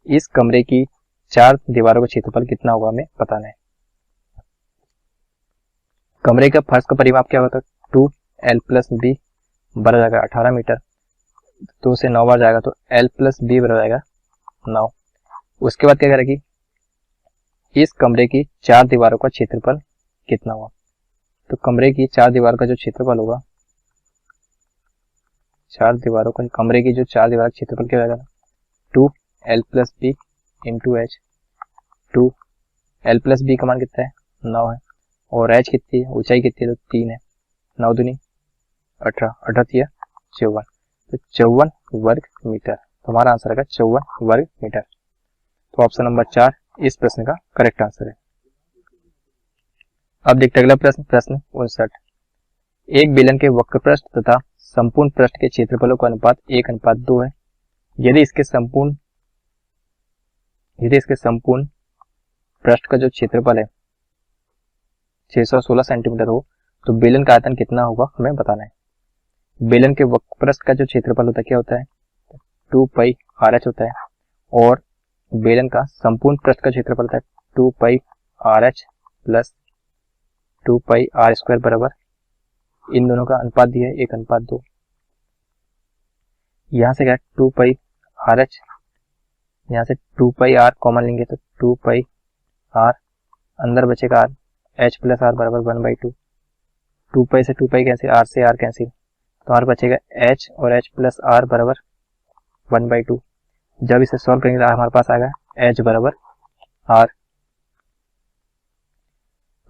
इस कमरे की 4 दीवारों का क्षेत्रफल कितना होगा, हमें बताना है। कमरे का फर्श का परिमाप क्या होता है, 2l प्लस बी बराबर जाएगा 18 मीटर। 2 से 9 बार जाएगा तो l प्लस बी बराबर जाएगा 9। उसके बाद क्या करेगी, इस कमरे की 4 दीवारों का क्षेत्रफल कितना होगा। तो कमरे की 4 दीवारों का जो क्षेत्रफल होगा, 4 दीवारों का कमरे की जो 4 दीवारों का क्षेत्रफल क्या होगा, 2l plus B into H. 2l plus B का मान कितना है, 9 है और h कितनी है, ऊंचाई कितनी है, तो 3 है। 9 दूनी 18, 18 54, तो 54 वर्ग मीटर। तो हमारा आंसर आएगा 54 वर्ग मीटर। तो ऑप्शन नंबर 4 इस प्रश्न का करेक्ट आंसर है। अब देखते अगला प्रश्न 59। एक बेलन के वक्र पृष्ठ तथा संपूर्ण पृष्ठ के क्षेत्रफलों का अनुपात 1:2 है। यदि इसके संपूर्ण पृष्ठ का जो क्षेत्रफल है 616 सेंटीमीटर हो तो बेलन का आयतन कितना होगा, हमें बताना है। बेलन के वक्र पृष्ठ का जो क्षेत्रफल होता है क्या होता है, 2 पाई आर एच होता है और बेलन का संपूर्ण पृष्ठ का क्षेत्रफल होता है 2 pi R H plus 2 pi R square बराबर, इन दोनों का अनुपात दिया है 1:2। यहाँ से क्या 2 पाई आर एच, यहाँ से 2 पाई आर कॉमन लेंगे तो 2 पाई आर, अंदर बचेगा आर, एच प्लस आर बराबर 1/2। 2 पाई से 2 पाई कैंसिल, आर से आर कैंसिल, तो आर बचेगा एच और एच प्लस आर बराबर 1/2। जब इसे सॉल्व करेंगे तो हमारे पास आएगा एच बराबर आर।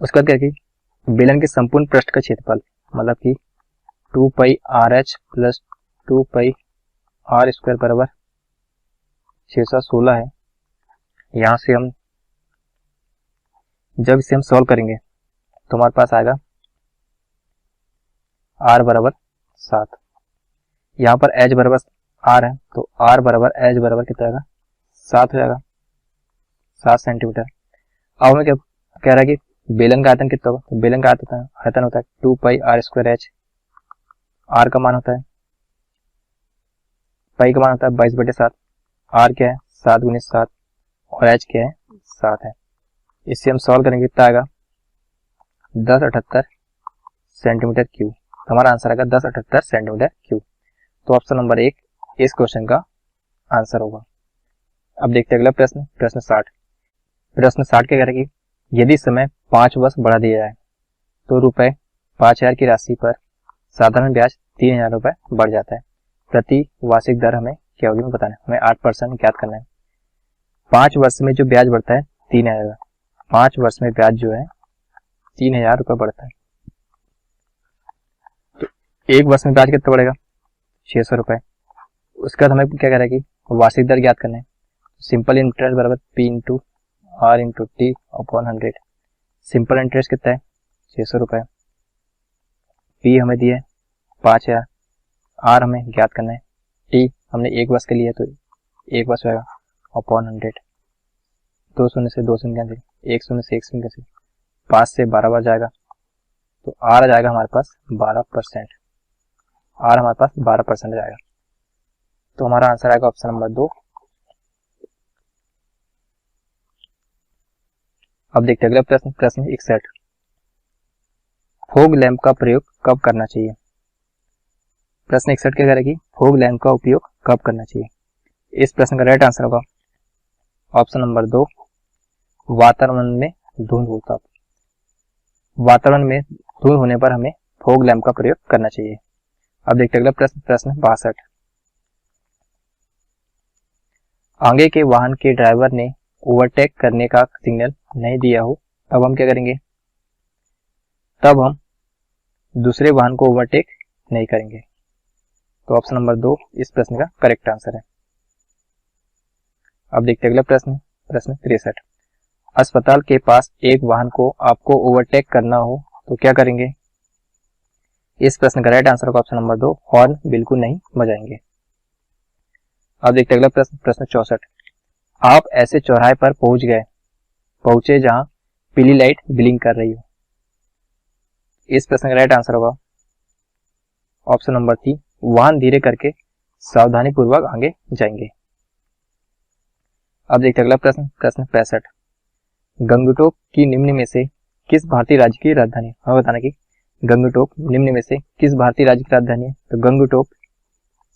उसके बाद क्या कि बेलन के संपूर्ण पृष्ठ का क्षेत्रफल मतलब कि 2 pi R H plus 2 pi R square बराबर 616 है। यहाँ से हम जब इसे हम सॉल्व करेंगे तो हमारे पास आएगा r बराबर 7। यहाँ पर h बराबर r है तो r बराबर h बराबर कितना आएगा 7 हो जाएगा। 7 सेंटीमीटर। अब हमें क्या कह रहा है कि बेलन का आयतन कितना होगा, तो बेलन का आयतन होता है 2 pi R square H. Are का मान होता है, पाई का मान होता है 22/7। आर क्या है 7 × 7 और एच क्या है 7 है। इससे हम सॉल्व करेंगे, कितना आएगा 1078 सेंटीमीटर क्यूब। हमारा आंसर आएगा 1078 सेंटीमीटर क्यूब। तो ऑप्शन नंबर 1 इस क्वेश्चन का आंसर होगा। अब देखते हैं अगला प्रश्न, प्रश्न 60। प्रश्न 60 क्या कह रहा है कि यदि समय 5 वर्ष बढ़ा दिया जाए तो रुपए 5000 की राशि पर साधारण ब्याज 3000 रुपए बढ़ जाता है। प्रति वार्षिक दर हमें क्या होगी बताना है, हमें 8% ज्ञात करना है। 5 वर्ष में जो ब्याज बढ़ता है 3000, 5 वर्ष में ब्याज जो है 3000 रुपए बढ़ता है। तो 1 वर्ष में ब्याज कितना बढ़ेगा 600 रुपए। उसके बाद हमें क्या कह रहा है कि वार्षिक दर ज्ञात करना है। सिंपल इंटरेस्ट बराबर P × R × T upon 100। Simple interest कितना है 600 रुपए। P हमें दिया है 5000, R हमें ज्ञात करना है, T हमने 1 वर्ष के लिए तो 1 वर्ष होगा अपॉन 100। 2 शून्य से 2 शून्य कैंसिल, 1 शून्य से 1 शून्य कैंसिल, 5 से 12 बार जाएगा तो R आ जाएगा हमारे पास 12%। R हमारे पास 12% आ जाएगा। तो हमारा आंसर आएगा ऑप्शन नंबर 2। अब देखते हैं अगला प्रश्न, प्रश्न 61। फोग लैंप का प्रयोग कब करना चाहिए। प्रश्न 61 क्या कह रहा है कि फोग लैंप का उपयोग कब करना चाहिए। इस प्रश्न का राइट आंसर होगा ऑप्शन नंबर 2, वातावरण में धुंध हो तब। वातावरण में धुंध होने पर हमें फोग लैंप का प्रयोग करना चाहिए। अब देखते हैं अगला प्रश्न, प्रश्न 62। आगे के वाहन के ड्राइवर ने ओवरटेक करने का सिग्नल नहीं दिया हो तब हम क्या करेंगे, तब हम दूसरे वाहन को ओवरटेक नहीं करेंगे। तो ऑप्शन नंबर 2 इस प्रश्न का करेक्ट आंसर है। अब देखते हैं अगला प्रश्न, प्रश्न 63। अस्पताल के पास एक वाहन को आपको ओवरटेक करना हो तो क्या करेंगे। इस प्रश्न का राइट आंसर होगा ऑप्शन नंबर 2, हॉर्न बिल्कुल नहीं बजाएंगे। अब देखते हैं अगला प्रश्न, प्रश्न 64। आप ऐसे चौराहे पर पहुंचे जहां पीली लाइट ब्लिंक कर रही हो। इस प्रश्न का राइट आंसर होगा ऑप्शन नंबर 3, वाहन धीरे करके सावधानी पूर्वक आगे जाएंगे। अब देखते हैं अगला प्रश्न, प्रश्न 65। गंगटोक की निम्न में से किस भारतीय राज्य की राजधानी। हमें बताना कि गंगटोक निम्न में से किस भारतीय राज्य की राजधानी है। तो गंगटोक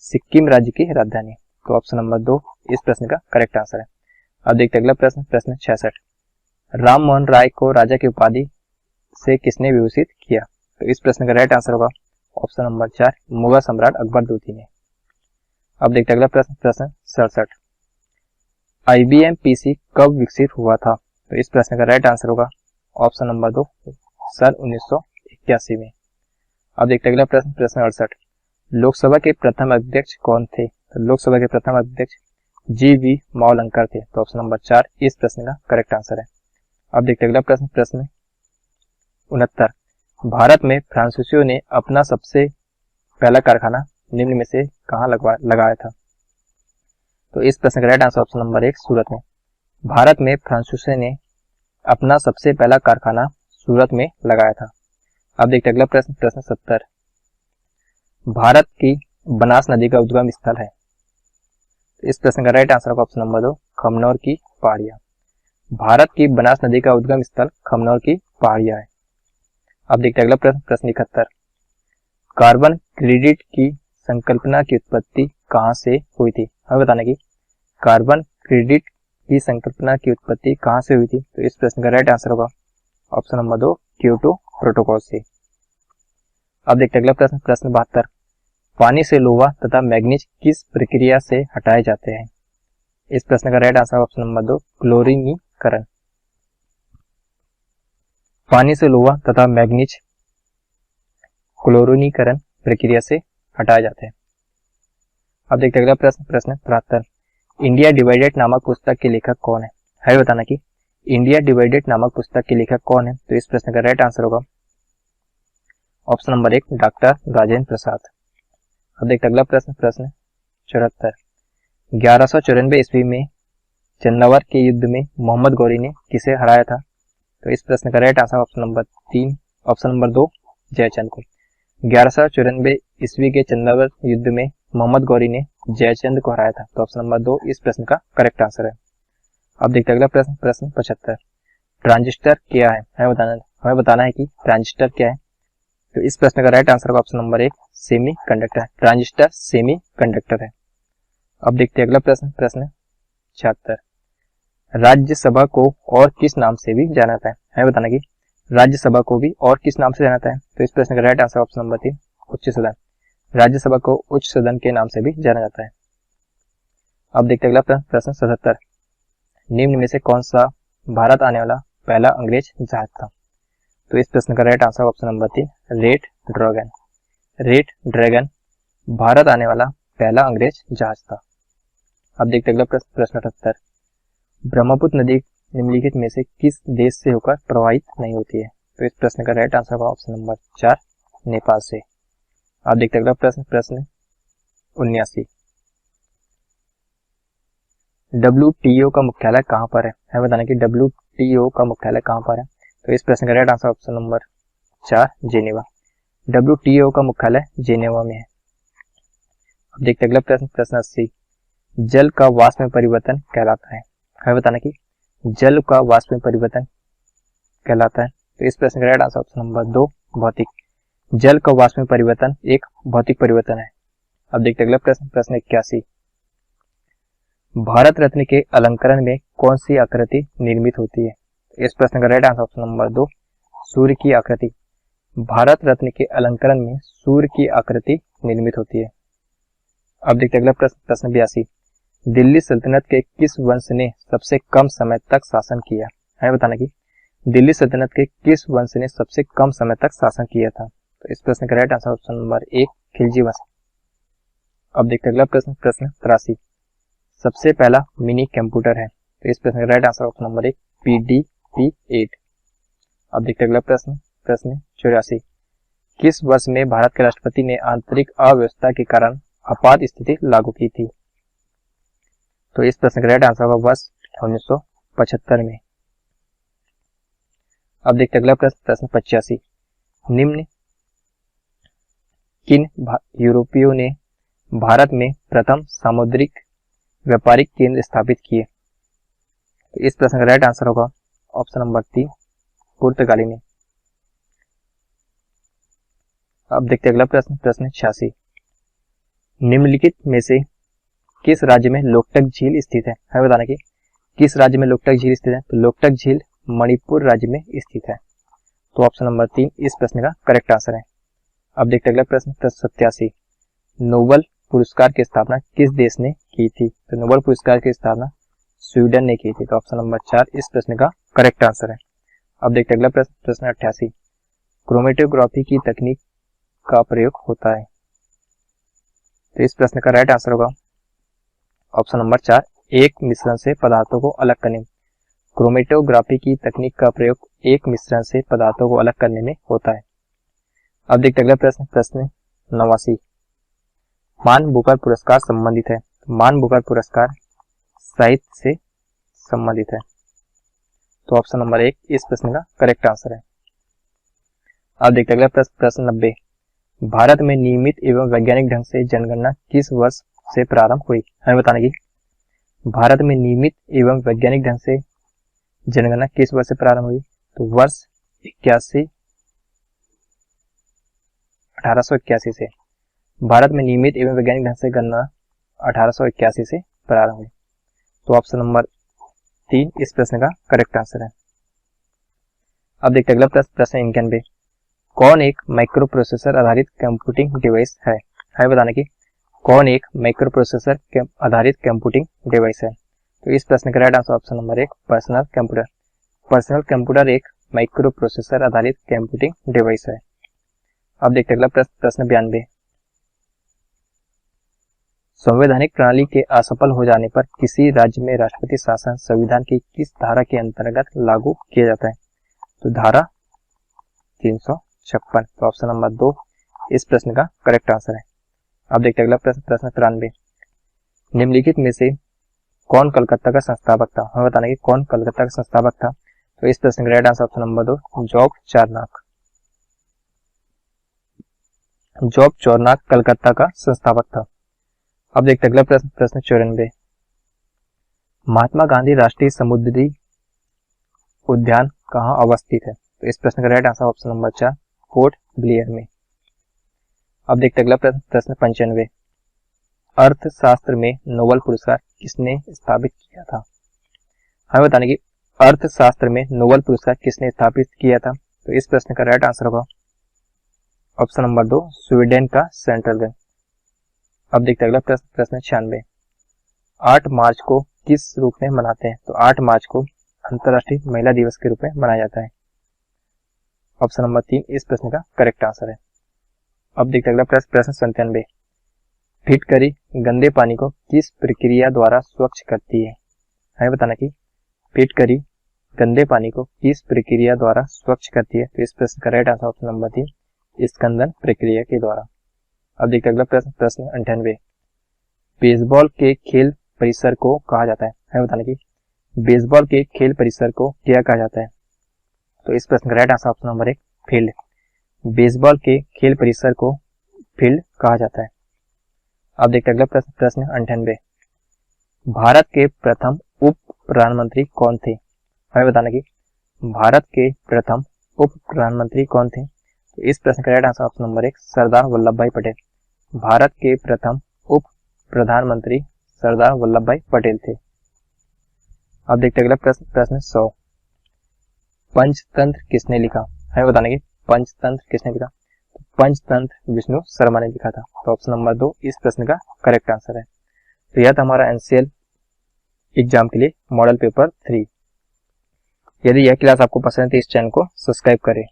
सिक्किम राज्य की राजधानी है। तो ऑप्शन नंबर 2 इस प्रश्न का करेक्ट आंसर है। अब देखते हैं अगला प्रश्न, प्रश्न 66। राम मोहन राय को राजा की उपाधि से किसने विभूषित किया। तो इस प्रश्न का राइट आंसर होगा ऑप्शन नंबर 4, मुगल सम्राट अकबर द्वितीय ने। अब देखते हैं अगला प्रश्न, प्रश्न 67। IBM PC कब विकसित हुआ था। तो इस प्रश्न का राइट आंसर होगा ऑप्शन नंबर 2, सन 1981 में। अब देखते हैं अगला प्रश्न, प्रश्न 68। लोकसभा के प्रथम अध्यक्ष कौन थे। तो लोकसभा के प्रथम अध्यक्ष GV मावलंकर थे। तो ऑप्शन नंबर 4 इस प्रश्न का करेक्ट आंसर है। अब देखते हैं अगला प्रश्न, प्रश्न 69। भारत में फ्रांसीसियों ने अपना सबसे पहला कारखाना निम्न में से कहाँ लगाया था। तो इस प्रश्न का राइट आंसर ऑप्शन नंबर 1, सूरत में। भारत में फ्रांसीसियों ने अपना सबसे पहला कारखाना सूरत में लगाया था। अब देखते हैं अगला प्रश्न, प्रश्न 70। भारत की बनास नदी का उद्गम स्थल है। इस प्रश्न का राइट आंसर होगा ऑप्शन नंबर 2, खमनौर की पहाड़ियां। भारत की बनास नदी का उद्गम स्थल खमनौर की पहाड़ियां है। अब देखते हैं अगला प्रश्न, प्रश्न 71। कार्बन क्रेडिट की संकल्पना की उत्पत्ति कहां से हुई थी। हमें बताना कि कार्बन क्रेडिट की संकल्पना की उत्पत्ति कहां से हुई थी। तो इस प्रश्न का राइट आंसर होगा ऑप्शन नंबर 2, क्योटो प्रोटोकॉल से। अब देखते हैं अगला प्रश्न, प्रश्न 72। पानी से लोहा तथा मैग्नीज किस प्रक्रिया से हटाए जाते हैं। इस प्रश्न का राइट आंसर ऑप्शन नंबर 2, क्लोरीनीकरण। पानी से लोहा तथा मैग्नीज क्लोरीनीकरण प्रक्रिया से हटाए जाते हैं। अब देखते हैं अगला प्रश्न, प्रश्न 73। इंडिया डिवाइडेड नामक पुस्तक के लेखक कौन है। है बताना कि इंडिया डिवाइडेड नामक पुस्तक के लेखक कौन है। तो इस प्रश्न का राइट आंसर होगा option number 1, doctor Rajendra Prasad. अब देखते अगला प्रश्न, प्रश्न 74। 1194 ईस्वी में चंदावर के युद्ध में मोहम्मद गौरी ने किसे हराया था? तो इस प्रश्न का right answer option number 2 Jaichand को। 1194 ईस्वी के चंदावर युद्ध में मोहम्मद गौरी ने जयचंद को हराया था। तो ऑप्शन नंबर 2 इस प्रश्न का करेक्ट आंसर है। अब देखते हैं अगला प्रश्न, प्रश्न 75। ट्रांजिस्टर क्या है? हमें बताना है कि ट्रांजिस्टर क्या है। तो इस प्रश्न का राइट आंसर होगा option number 1 semi conductor. Transistor semi conductor है। अब देखते हैं अगला प्रश्न, प्रश्न 76। राज्यसभा को और किस नाम से भी जाना जाता है? हमें बताना कि राज्यसभा को भी और किस नाम से जाना जाता है। तो इस प्रश्न का राइट आंसर ऑप्शन नंबर 3 उच्च सदन। राज्यसभा को उच्च सदन के नाम से भी जाना जाता है। अब देखते हैं अगला प्रश्न, प्रश्न 77। निम्न में से कौन सा भारत आने वाला पहला अंग्रेज जहाज था? तो इस प्रश्न का right answer option number 3 red dragon. Red dragon Bharat आने वाला पहला अंग्रेज जहाज था। अब देखते हैं अगला प्रश्न, प्रश्न 78। ब्रह्मपुत्र नदी निम्नलिखित में से किस देश से होकर प्रवाहित नहीं होती है? तो इस प्रश्न का राइट आंसर होगा ऑप्शन नंबर 4 नेपाल से। अब देखते हैं अगला प्रश्न, प्रश्न 79। WTO का मुख्यालय कहाँ पर है? हमें बताना कि WTO का मुख्यालय कहाँ पर है। तो इस प्रश्न का right answer option number 4 Geneva. WTO का मुख्यालय जेनेवा में है। अब देखते हैं अगला प्रश्न, प्रश्न 80। जल का वाष्प में परिवर्तन कहलाता है। हमें बताना कि जल का वाष्प में परिवर्तन कहलाता है। तो इस प्रश्न का राइट आंसर ऑप्शन नंबर 2 भौतिक। जल का वाष्प में परिवर्तन एक भौतिक परिवर्तन है। अब देखते हैं अगला प्रश्न, प्रश्न 81। भारत रत्न के अलंकरण में कौन सी आकृति निर्मित होती है? इस प्रश्न का राइट आंसर ऑप्शन नंबर 2 सूर्य की आकृति। भारत रत्न के अलंकरण में सूर्य की आकृति निर्मित होती है। अब देखते हैं अगला प्रश्न, प्रश्न 82। दिल्ली सल्तनत के किस वंश ने सबसे कम समय तक शासन किया? हमें बताना कि दिल्ली सल्तनत के किस वंश ने सबसे कम समय तक शासन किया था? तो इस प्रश्न का right answer option number 1 Khilji वंश। अब देखते हैं अगला प्रश्न, प्रश्न 83। सबसे पहला मिनी कंप्यूटर है। तो इस प्रश्न का right answer option number 1 PDP-8। अब देखते हैं अगला प्रश्न, प्रश्न 84। किस वर्ष में भारत के राष्ट्रपति ने आंतरिक अव्यवस्था के कारण आपात स्थिति लागू की थी? तो इस प्रश्न का राइट आंसर होगा वर्ष 1975 में। अब देखते हैं अगला प्रश्न, प्रश्न 85। निम्न किन यूरोपियों ने भारत में प्रथम सामुद्रिक व्यापारिक केंद्र स्थापित किए? तो इस प्रश्न का राइट आंसर होगा ऑप्शन नंबर 3 पुर्तगाली ने। अब देखते हैं अगला प्रश्न, प्रश्न 86। निम्नलिखित में से किस राज्य में लोकटक झील स्थित है? हमें बताना कि किस राज्य में लोकटक झील स्थित है। तो लोकटक झील मणिपुर राज्य में स्थित है। तो ऑप्शन नंबर 3 इस प्रश्न का करेक्ट आंसर है। अब देखते हैं अगला प्रश्न, प्रश्न 87। नोबेल पुरस्कार की स्थापना किस देश ने की थी? तो नोबेल पुरस्कार की स्थापना स्वीडन ने की थी। तो ऑप्शन नंबर 4 इस प्रश्न का करेक्ट आंसर है। अब देखते हैं अगला प्रश्न, प्रश्न 88। क्रोमेटोग्राफी की तकनीक का प्रयोग होता है। तो इस प्रश्न का राइट आंसर होगा ऑप्शन नंबर 4 एक मिश्रण से पदार्थों को अलग करने में। क्रोमेटोग्राफी की तकनीक का प्रयोग एक मिश्रण से पदार्थों को अलग करने में होता है। अब देखते अगला प्रश्न, प्रश्न 89। मान बुकर पुरस्कार संबंधित है। मान बुकर पुरस्कार साहित्य से संबंधित है। तो ऑप्शन नंबर 1 इस प्रश्न का करेक्ट आंसर है। अब देखते अगला प्रश्न, प्रश्न 90। भारत में नियमित एवं वैज्ञानिक ढंग से जनगणना किस वर्ष से प्रारंभ हुई? हमें बताना कि भारत में नियमित एवं वैज्ञानिक ढंग से जनगणना किस वर्ष से प्रारंभ हुई? तो वर्ष 1881 से। भारत में नियमित एवं वैज्ञानिक ढंग से गणना 1881 से प्रारंभ हुई। तो ऑप्शन नंबर 3 इस प्रश्न का करेक्ट आंसर है। अब देखते अगला प्रश्न, प्रश्न 91। कौन एक माइक्रो प्रोसेसर आधारित कंप्यूटिंग डिवाइस है? हमें बताना कि कौन एक माइक्रो प्रोसेसर आधारित कंप्यूटिंग डिवाइस है? तो इस प्रश्न का right answer option number 1 personal computer. Personal computer एक माइक्रो प्रोसेसर आधारित कंप्यूटिंग डिवाइस है। अब देखते अगला प्रश्न, प्रश्न 92। संवैधानिक प्रणाली के असफल हो जाने पर किसी राज्य में राष्ट्रपति शासन संविधान की किस धारा के अंतर्गत लागू किया जाता है? तो धारा 356। तो ऑप्शन नंबर 2 इस प्रश्न का करेक्ट आंसर है। अब देखते अगला प्रश्न, प्रश्न 93। निम्नलिखित में से कौन कलकत्ता का संस्थापक था? हमें बताना कि कौन कलकत्ता का संस्थापक था। तो इस प्रश्न का right answer option number 2 job चारनाक। Job चारनाक Calcutta का संस्थापक था। अब देखते अगला प्रश्न, प्रश्न 94। महात्मा गांधी राष्ट्रीय समुद्री उद्यान कहाँ अवस्थित है? तो इस प्रश्न का right answer option number 4 port Blair में। अब देखते अगला प्रश्न, प्रश्न 95। अर्थशास्त्र में नोबेल पुरस्कार किसने स्थापित किया था? हमें बताने की अर्थशास्त्र में नोबेल पुरस्कार किसने स्थापित किया था? तो इस प्रश्न का राइट आंसर होगा ऑप्शन नंबर 2 स्वीडन का सेंट्रल बैंक। अब देखते अगला प्रश्न, प्रश्न 96। 8 मार्च को किस रूप में मनाते हैं? तो 8 मार्च को अंतर्राष्ट्रीय महिला दिवस के रूप में मनाया जाता है। ऑप्शन नंबर 3 इस प्रश्न का करेक्ट आंसर है। अब देखते अगला प्रश्न, प्रश्न 97। फिटकरी गंदे पानी को किस प्रक्रिया द्वारा स्वच्छ करती है? हमें बताना कि फिटकरी गंदे पानी को किस प्रक्रिया द्वारा स्वच्छ करती है? तो इस प्रश्न का right answer option number 3 Skandan प्रक्रिया के द्वारा। अब देखते अगला प्रश्न, प्रश्न 98। बेसबॉल के खेल परिसर को कहा जाता है? हमें बताना कि बेसबॉल के खेल परिसर को क्या कहा जाता है? तो इस प्रश्न का right answer option number 1 field. Baseball के खेल परिसर को फील्ड कहा जाता है। अब देखते अगला प्रश्न, प्रश्न 98। भारत के प्रथम उप प्रधानमंत्री कौन थे? हमें बताना कि भारत के प्रथम उप प्रधानमंत्री कौन थे? तो इस प्रश्न का right answer option number 1 Sardar Vallabh भाई पटेल। भारत के प्रथम उप प्रधानमंत्री सरदार वल्लभ भाई पटेल थे। अब देखते अगला प्रश्न, प्रश्न 100। पंचतंत्र किसने लिखा? हमें बताना कि पंचतंत्र किसने लिखा? तो पंचतंत्र विष्णु शर्मा ने लिखा था। तो ऑप्शन नंबर 2 इस प्रश्न का करेक्ट आंसर है। तो यह था हमारा एनसीएल एग्जाम के लिए मॉडल पेपर 3। यदि यह क्लास आपको पसंद है तो इस चैनल को सब्सक्राइब करें।